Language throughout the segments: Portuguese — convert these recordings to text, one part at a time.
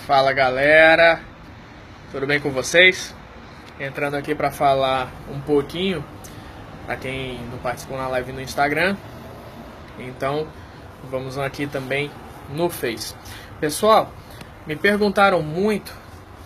Fala galera, tudo bem com vocês? Entrando aqui para falar um pouquinho para quem não participou na live no Instagram, então vamos aqui também no Face. Pessoal, me perguntaram muito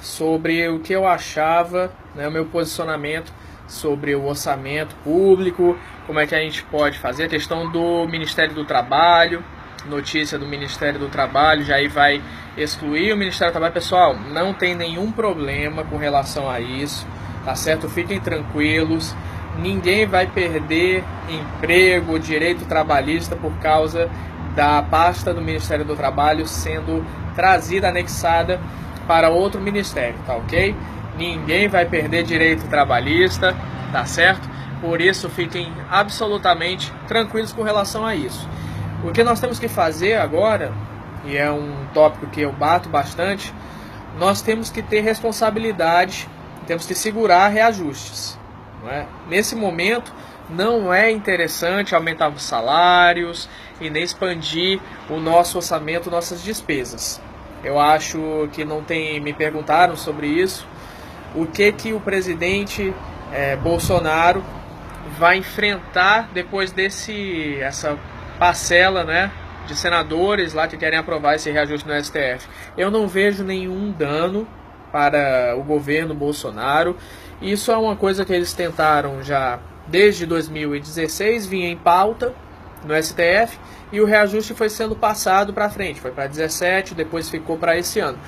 sobre o que eu achava, né, o meu posicionamento sobre o orçamento público, como é que a gente pode fazer, a questão do Ministério do Trabalho, notícia do Ministério do Trabalho, já aí vai excluir o Ministério do Trabalho. Pessoal, não tem nenhum problema com relação a isso, tá certo? Fiquem tranquilos, ninguém vai perder emprego, direito trabalhista por causa da pasta do Ministério do Trabalho sendo trazida, anexada para outro ministério, tá ok? Ninguém vai perder direito trabalhista, tá certo? Por isso, fiquem absolutamente tranquilos com relação a isso. O que nós temos que fazer agora, e é um tópico que eu bato bastante, nós temos que ter responsabilidade, temos que segurar reajustes, não é? Nesse momento, não é interessante aumentar os salários e nem expandir o nosso orçamento, nossas despesas. Eu acho que não tem, me perguntaram sobre isso, o que o presidente Bolsonaro vai enfrentar depois essa parcela, né, de senadores lá que querem aprovar esse reajuste no STF. Eu não vejo nenhum dano para o governo Bolsonaro. Isso é uma coisa que eles tentaram já desde 2016, vinha em pauta no STF, e o reajuste foi sendo passado para frente, foi para 17, depois ficou para esse ano.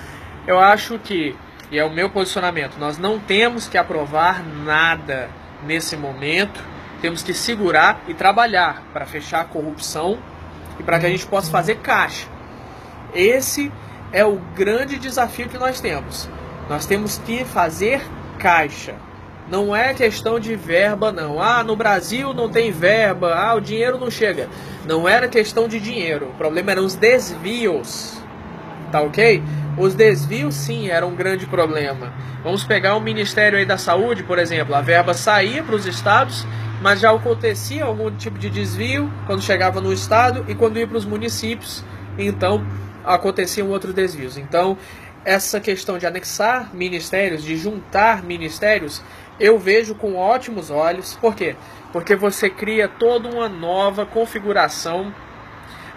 Eu acho que, e é o meu posicionamento, nós não temos que aprovar nada nesse momento, temos que segurar e trabalhar para fechar a corrupção e para que a gente possa fazer caixa. Esse é o grande desafio que nós temos. Nós temos que fazer caixa. Não é questão de verba, não. Ah, no Brasil não tem verba, ah, o dinheiro não chega. Não era questão de dinheiro, o problema eram os desvios. Tá ok? Os desvios, sim, eram um grande problema. Vamos pegar o Ministério aí da Saúde, por exemplo. A verba saía para os estados, mas já acontecia algum tipo de desvio quando chegava no estado e quando ia para os municípios, então aconteciam outros desvios. Então, essa questão de anexar ministérios, de juntar ministérios, eu vejo com ótimos olhos. Por quê? Porque você cria toda uma nova configuração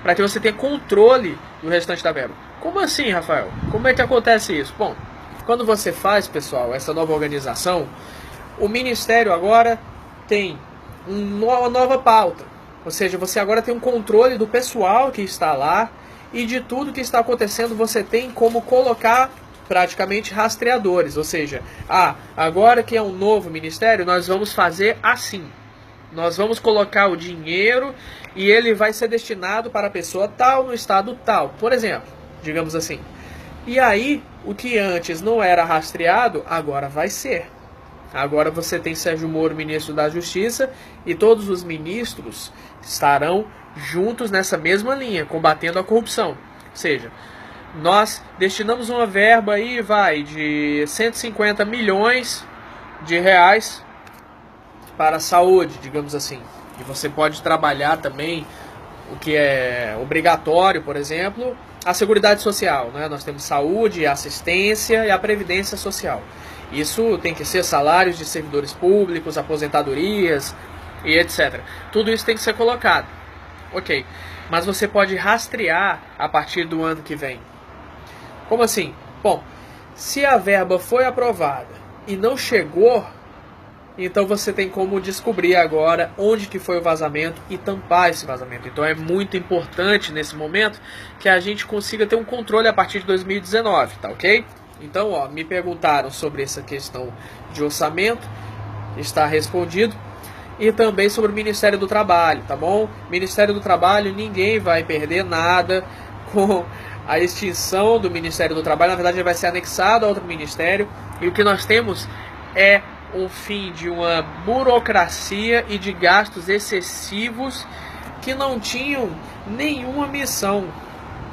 para que você tenha controle do restante da verba. Como assim, Rafael? Como é que acontece isso? Bom, quando você faz, pessoal, essa nova organização, o Ministério agora tem uma nova pauta. Ou seja, você agora tem um controle do pessoal que está lá e de tudo que está acontecendo você tem como colocar praticamente rastreadores. Ou seja, agora que é um novo ministério, nós vamos fazer assim. Nós vamos colocar o dinheiro e ele vai ser destinado para a pessoa tal no estado tal, por exemplo, digamos assim. E aí, o que antes não era rastreado, agora vai ser. Agora você tem Sérgio Moro, ministro da Justiça, e todos os ministros estarão juntos nessa mesma linha, combatendo a corrupção. Ou seja, nós destinamos uma verba aí, de 150 milhões de reais para a saúde, digamos assim. E você pode trabalhar também o que é obrigatório, por exemplo, a Seguridade Social, né? Nós temos saúde, assistência e a Previdência Social. Isso tem que ser salários de servidores públicos, aposentadorias e etc. Tudo isso tem que ser colocado. Ok, mas você pode rastrear a partir do ano que vem. Como assim? Bom, se a verba foi aprovada e não chegou, então você tem como descobrir agora onde que foi o vazamento e tampar esse vazamento. Então é muito importante nesse momento que a gente consiga ter um controle a partir de 2019, tá ok? Então, me perguntaram sobre essa questão de orçamento, está respondido. E também sobre o Ministério do Trabalho, tá bom? Ministério do Trabalho, ninguém vai perder nada com a extinção do Ministério do Trabalho. Na verdade, ele vai ser anexado a outro ministério. E o que nós temos é o fim de uma burocracia e de gastos excessivos que não tinham nenhuma missão.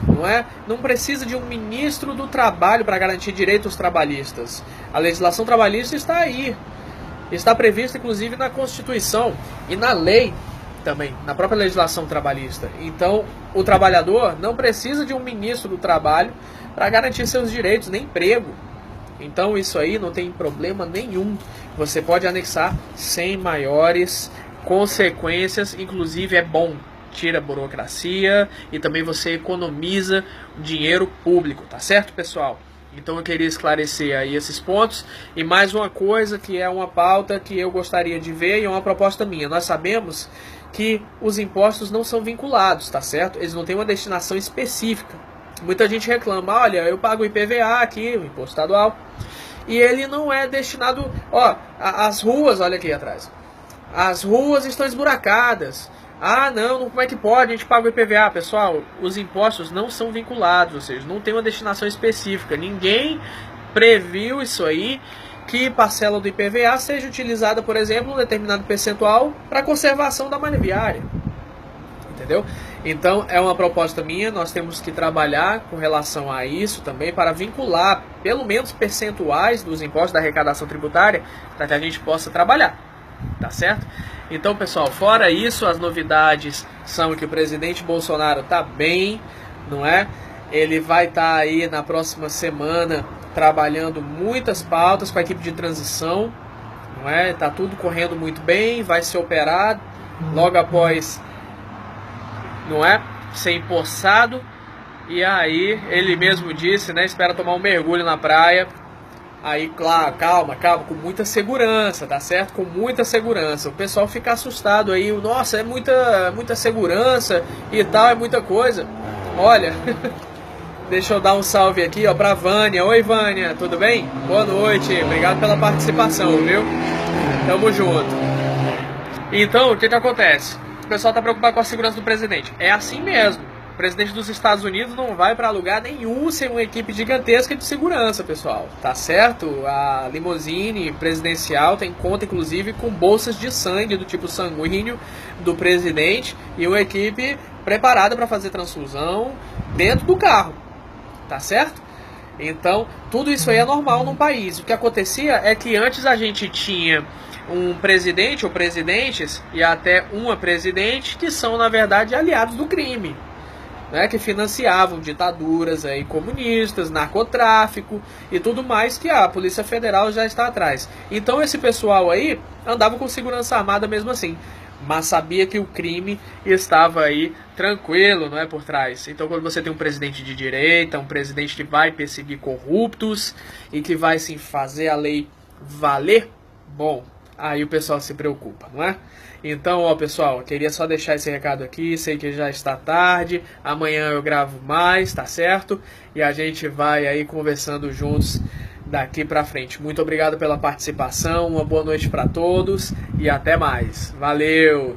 Não é? Não precisa de um ministro do trabalho para garantir direitos trabalhistas. A legislação trabalhista está aí. Está prevista inclusive na Constituição e na lei também, na própria legislação trabalhista. Então, o trabalhador não precisa de um ministro do trabalho para garantir seus direitos, nem emprego. Então, isso aí não tem problema nenhum. Você pode anexar sem maiores consequências, inclusive é bom. Tira a burocracia e também você economiza dinheiro público, tá certo, pessoal? Então eu queria esclarecer aí esses pontos. E mais uma coisa que é uma pauta que eu gostaria de ver e é uma proposta minha. Nós sabemos que os impostos não são vinculados, tá certo? Eles não têm uma destinação específica. Muita gente reclama, olha, eu pago o IPVA aqui, o imposto estadual, e ele não é destinado, ó, as ruas, olha aqui atrás. As ruas estão esburacadas. Ah, não, como é que pode? A gente paga o IPVA. Pessoal, os impostos não são vinculados, ou seja, não tem uma destinação específica. Ninguém previu isso aí, que parcela do IPVA seja utilizada, por exemplo, um determinado percentual para conservação da malha viária. Entendeu? Então, é uma proposta minha, nós temos que trabalhar com relação a isso também, para vincular pelo menos percentuais dos impostos da arrecadação tributária, para que a gente possa trabalhar. Tá certo? Então, pessoal, fora isso, as novidades são que o presidente Bolsonaro está bem, não é? Ele vai estar aí na próxima semana trabalhando muitas pautas com a equipe de transição, não é? Tá tudo correndo muito bem, vai ser operado logo após, não é? Ser empossado. E aí, ele mesmo disse, né? Espera tomar um mergulho na praia. Aí, claro, calma, com muita segurança, tá certo? Com muita segurança. O pessoal fica assustado aí, nossa, é muita segurança e tal, é muita coisa. Olha, deixa eu dar um salve aqui, ó, pra Vânia. Oi, Vânia, tudo bem? Boa noite, obrigado pela participação, viu? Tamo junto. Então, o que acontece? O pessoal tá preocupado com a segurança do presidente. É assim mesmo. O presidente dos Estados Unidos não vai para lugar nenhum sem uma equipe gigantesca de segurança, pessoal. Tá certo? A limusine presidencial tem conta, inclusive, com bolsas de sangue do tipo sanguíneo do presidente e uma equipe preparada para fazer transfusão dentro do carro. Tá certo? Então, tudo isso aí é normal num país. O que acontecia é que antes a gente tinha um presidente ou presidentes e até uma presidente que são, na verdade, aliados do crime. Né, que financiavam ditaduras aí, comunistas, narcotráfico e tudo mais, que a Polícia Federal já está atrás. Então esse pessoal aí andava com segurança armada mesmo assim, mas sabia que o crime estava aí tranquilo, não é, por trás. Então quando você tem um presidente de direita, um presidente que vai perseguir corruptos e que vai sim fazer a lei valer, bom, aí o pessoal se preocupa, não é? Então, ó, pessoal, eu queria só deixar esse recado aqui, sei que já está tarde, amanhã eu gravo mais, tá certo? E a gente vai aí conversando juntos daqui pra frente. Muito obrigado pela participação, uma boa noite pra todos e até mais. Valeu!